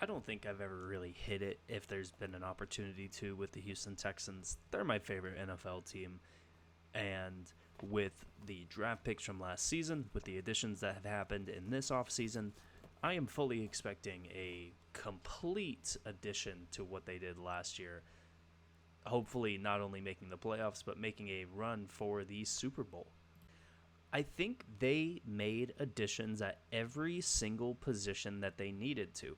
I don't think I've ever really hit it if there's been an opportunity to with the Houston Texans. They're my favorite NFL team. And with the draft picks from last season, with the additions that have happened in this offseason, I am fully expecting a complete addition to what they did last year. Hopefully, not only making the playoffs, but making a run for the Super Bowl. I think they made additions at every single position that they needed to.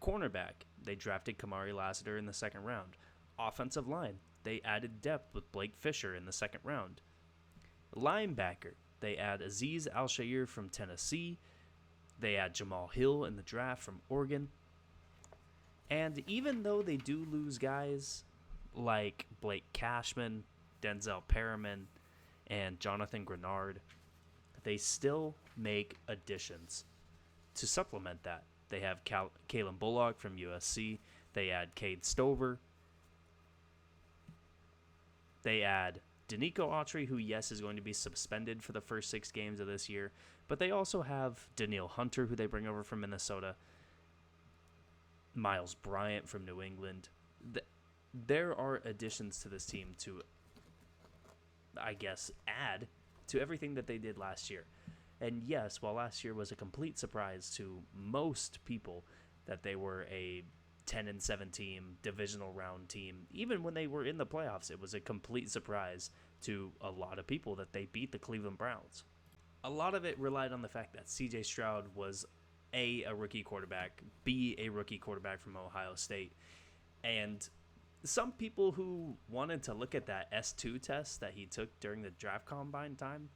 Cornerback, they drafted Kamari Lassiter in the second round. Offensive line, they added depth with Blake Fisher in the second round. Linebacker, they add Azeez Al-Shaair from Tennessee. They add Jamal Hill in the draft from Oregon. And even though they do lose guys like Blake Cashman, Denzel Perriman, and Jonathan Grenard, they still make additions to supplement that. They have Kalen Bullock from USC. They add Cade Stover. They add Danico Autry, who, yes, is going to be suspended for the first 6 games of this year. But they also have Danielle Hunter, who they bring over from Minnesota. Miles Bryant from New England. There are additions to this team to, I guess, add to everything that they did last year. And yes, while last year was a complete surprise to most people that they were a 10-7 team, divisional round team, even when they were in the playoffs, it was a complete surprise to a lot of people that they beat the Cleveland Browns. A lot of it relied on the fact that CJ Stroud was A, a rookie quarterback, B, a rookie quarterback from Ohio State. And some people who wanted to look at that S2 test that he took during the draft combine time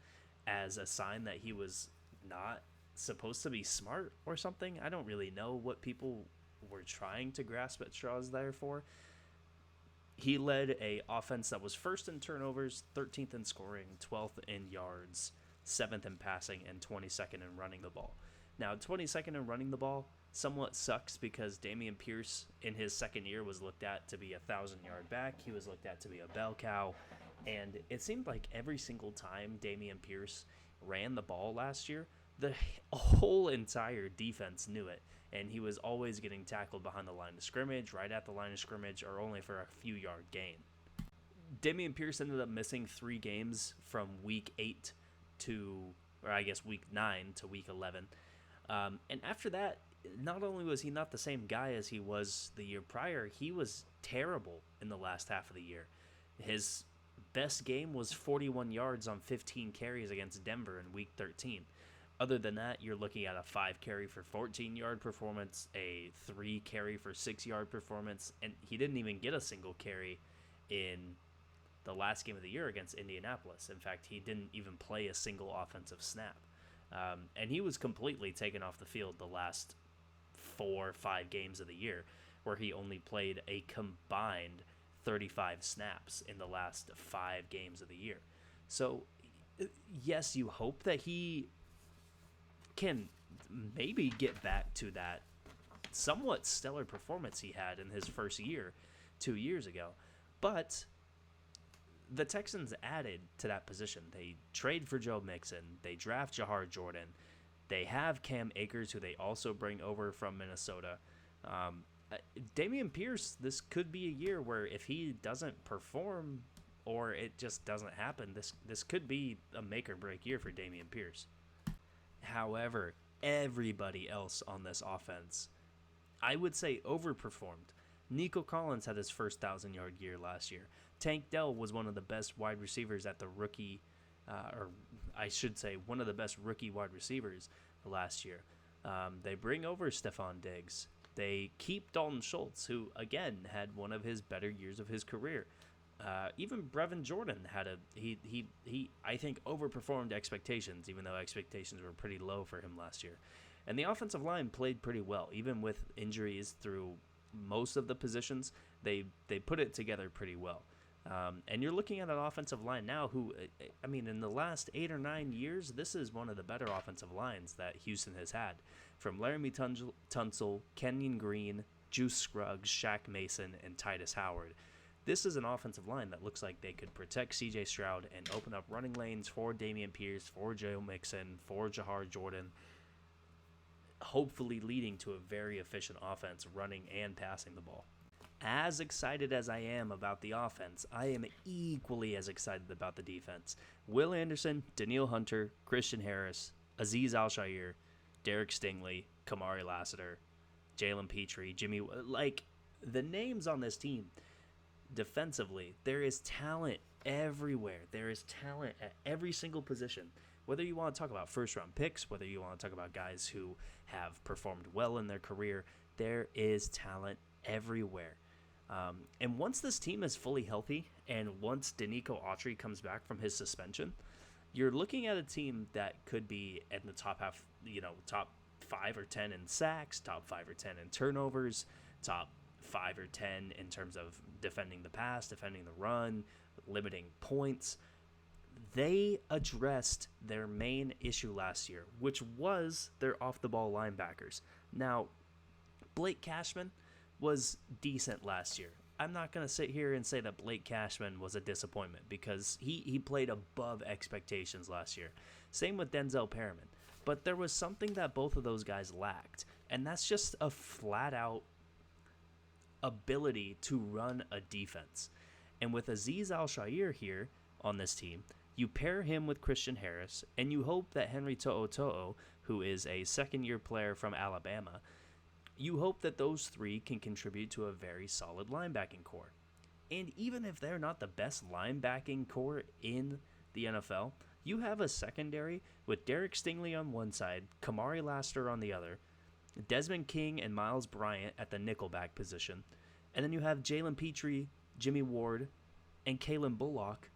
as a sign that he was not supposed to be smart or something. I don't really know what people were trying to grasp at straws there for. He led a offense that was first in turnovers, 13th in scoring, 12th in yards, 7th in passing, and 22nd in running the ball. Now, 22nd in running the ball somewhat sucks because Dameon Pierce in his second year was looked at to be a 1,000-yard back. He was looked at to be a bell cow. And it seemed like every single time Dameon Pierce ran the ball last year, the whole entire defense knew it. And he was always getting tackled behind the line of scrimmage, right at the line of scrimmage, or only for a few-yard gain. Dameon Pierce ended up missing 3 games from week 8 to, or I guess week 9 to week 11. And after that, not only was he not the same guy as he was the year prior, he was terrible in the last half of the year. His best game was 41 yards on 15 carries against Denver in week 13. Other than that, you're looking at a 5 carry for 14-yard performance, a 3 carry for 6-yard performance, and he didn't even get a single carry in the last game of the year against Indianapolis. In fact, he didn't even play a single offensive snap. And he was completely taken off the field the last 4 or 5 games of the year, where he only played a combined 35 snaps in the last 5 games of the year. So, yes, you hope that he can maybe get back to that somewhat stellar performance he had in his first year 2 years ago. But the Texans added to that position. They trade for Joe Mixon. They draft Jahar Jordan. They have Cam Akers, who they also bring over from Minnesota. Dameon Pierce, this could be a year where if he doesn't perform or it just doesn't happen, this could be a make or break year for Dameon Pierce. However, everybody else on this offense, I would say, overperformed. Nico Collins had his first 1,000-yard year last year. Tank Dell was one of the best wide receivers at the rookie, or I should say one of the best rookie wide receivers last year. They bring over Stephon Diggs. They keep Dalton Schultz, who, again, had one of his better years of his career. Even Brevin Jordan had he I think overperformed expectations, even though expectations were pretty low for him last year. And the offensive line played pretty well, even with injuries through most of the positions. They put it together pretty well. And you're looking at an offensive line now who, I mean, in the last 8 or 9 years, this is one of the better offensive lines that Houston has had. From Laramie Tunsil, Kenyon Green, Juice Scruggs, Shaq Mason, and Titus Howard. This is an offensive line that looks like they could protect CJ Stroud and open up running lanes for Dameon Pierce, for Joe Mixon, for Jahar Jordan. hopefully leading to a very efficient offense running and passing the ball. As excited as I am about the offense, I am equally as excited about the defense. Will Anderson, Danielle Hunter, Christian Harris, Azeez Al-Shaair, Derek Stingley, Kamari Lassiter, Jalen Petrie, Jimmy, like the names on this team defensively, there is talent everywhere. There is talent at every single position. Whether you want to talk about first-round picks, whether you want to talk about guys who have performed well in their career, there is talent everywhere. And once this team is fully healthy, and once Danico Autry comes back from his suspension, you're looking at a team that could be in the top half, top 5 or 10 in sacks, top 5 or 10 in turnovers, top 5 or 10 in terms of defending the pass, defending the run, limiting points. They addressed their main issue last year, which was their off-the-ball linebackers. Now, Blake Cashman was decent last year. I'm not going to sit here and say that Blake Cashman was a disappointment because he played above expectations last year. Same with Denzel Perriman. But there was something that both of those guys lacked, and that's just a flat-out ability to run a defense. And with Azeez Al-Shaair here on this team, you pair him with Christian Harris, and you hope that Henry To'oTo'o, who is a second-year player from Alabama, you hope that those three can contribute to a very solid linebacking core. And even if they're not the best linebacking core in the NFL, you have a secondary with Derek Stingley on one side, Kamari Lassiter on the other, Desmond King and Miles Bryant at the nickelback position, and then you have Jalen Petrie, Jimmy Ward, and Kalen Bullock,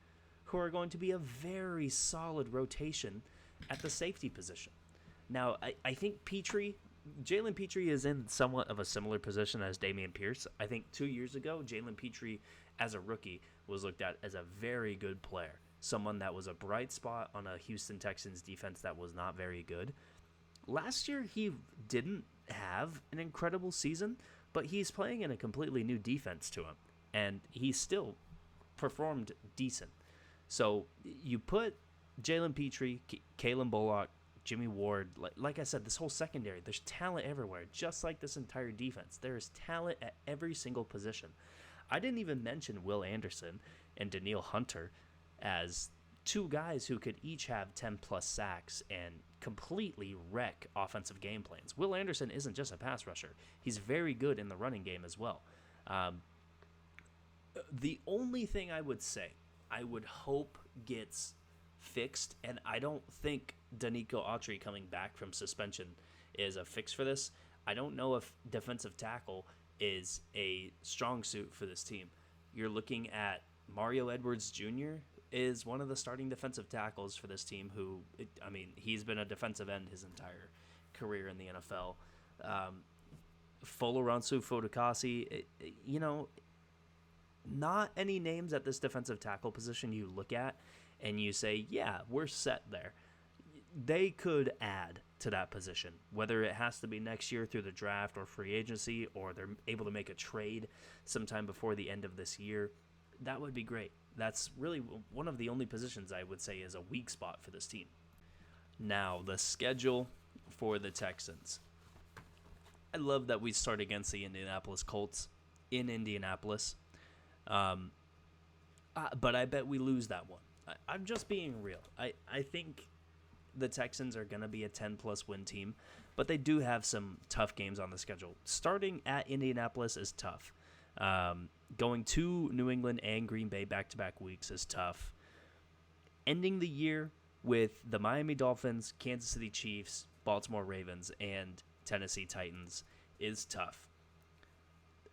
who are going to be a very solid rotation at the safety position. Now, I think Jalen Petrie is in somewhat of a similar position as Dameon Pierce. I think 2 years ago, Jalen Petrie, as a rookie, was looked at as a very good player. Someone that was a bright spot on a Houston Texans defense that was not very good. Last year, he didn't have an incredible season, but he's playing in a completely new defense to him, and he still performed decent. So you put Jalen Petrie, Kalen Bullock, Jimmy Ward, like I said, this whole secondary, there's talent everywhere, just like this entire defense. There is talent at every single position. I didn't even mention Will Anderson and Danielle Hunter as two guys who could each have 10-plus sacks and completely wreck offensive game plans. Will Anderson isn't just a pass rusher. He's very good in the running game as well. The only thing I would say, I would hope gets fixed, and I don't think Danico Autry coming back from suspension is a fix for this. I don't know if defensive tackle is a strong suit for this team. You're looking at Mario Edwards Jr. is one of the starting defensive tackles for this team who, he's been a defensive end his entire career in the NFL. Foloransu Fodukasi, not any names at this defensive tackle position you look at and you say, yeah, we're set there. They could add to that position, whether it has to be next year through the draft or free agency, or they're able to make a trade sometime before the end of this year. That would be great. That's really one of the only positions I would say is a weak spot for this team. Now, the schedule for the Texans. I love that we start against the Indianapolis Colts in Indianapolis. But I bet we lose that one. I'm just being real. I think the Texans are going to be a 10-plus win team, but they do have some tough games on the schedule. Starting at Indianapolis is tough. Going to New England and Green Bay back-to-back weeks is tough. Ending the year with the Miami Dolphins, Kansas City Chiefs, Baltimore Ravens, and Tennessee Titans is tough.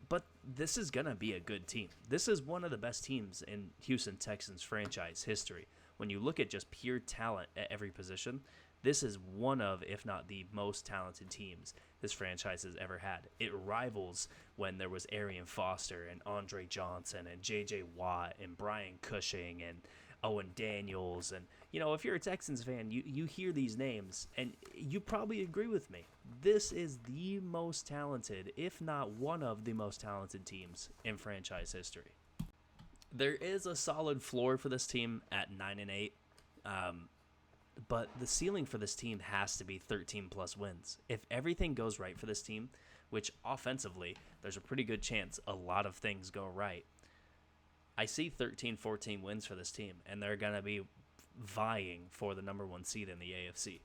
But this is going to be a good team. This is one of the best teams in Houston Texans franchise history. When you look at just pure talent at every position, this is one of, if not the most talented teams this franchise has ever had. It rivals when there was Arian Foster and Andre Johnson and J.J. Watt and Brian Cushing and Owen Daniels. And, if you're a Texans fan, you hear these names, and you probably agree with me. This is the most talented, if not one of the most talented teams in franchise history. There is a solid floor for this team at 9-8. But the ceiling for this team has to be 13 plus wins. If everything goes right for this team, which offensively, there's a pretty good chance a lot of things go right, I see 13, 14 wins for this team, and they're going to be vying for the number one seed in the AFC.